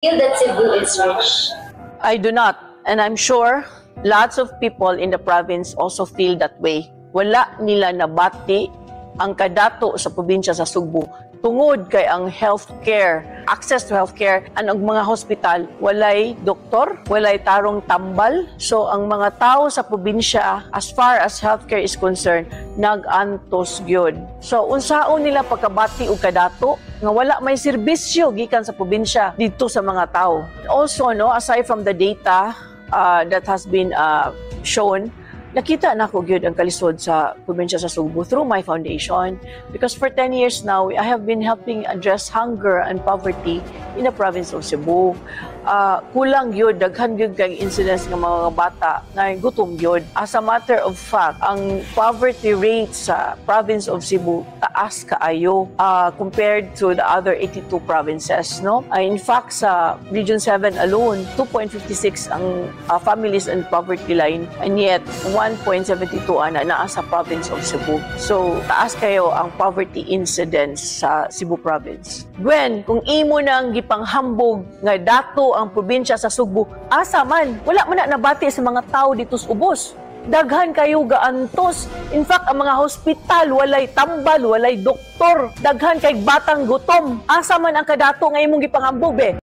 feel that Cebu is rich? I do not. And I'm sure lots of people in the province also feel that way. Wala nila nabati ang kadato sa probinsya sa Sugbo. Tungod kay ang healthcare, access to healthcare, ang mga hospital, walay doktor, walay tarong tambal. So ang mga tao sa probinsya, as far as healthcare is concerned, nag-antos gyud. So unsaon nila pagkabati og kadato nga wala may serbisyo gikan sa probinsya dito sa mga tao. Also, no, aside from the data that has been shown, nakita na ko gyud ang kalisod sa probinsya sa Sugbo through my foundation, because for 10 years now I have been helping address hunger and poverty in the province of Cebu. Kulang gyud, daghan gyud kay incidents ng mga bata na gutom gyud. As a matter of fact, ang poverty rate sa province of Cebu taas kaayo compared to the other 82 provinces, no? In fact, sa Region 7 alone, 2.56 ang families in poverty line, and yet 1.72 naa sa province of Cebu. So, taas kayo ang poverty incidence sa Cebu province. Gwen, kung imo nang gipanghambog nga dato ang probinsya sa Sugbo, asa man, wala man na nabati sa mga tao dito sa ubos. Daghan kayo gaantos. In fact, ang mga hospital, walay tambal, walay doktor. Daghan kay batang gutom. Asa man ang kadato nga imong gipanghambog, be?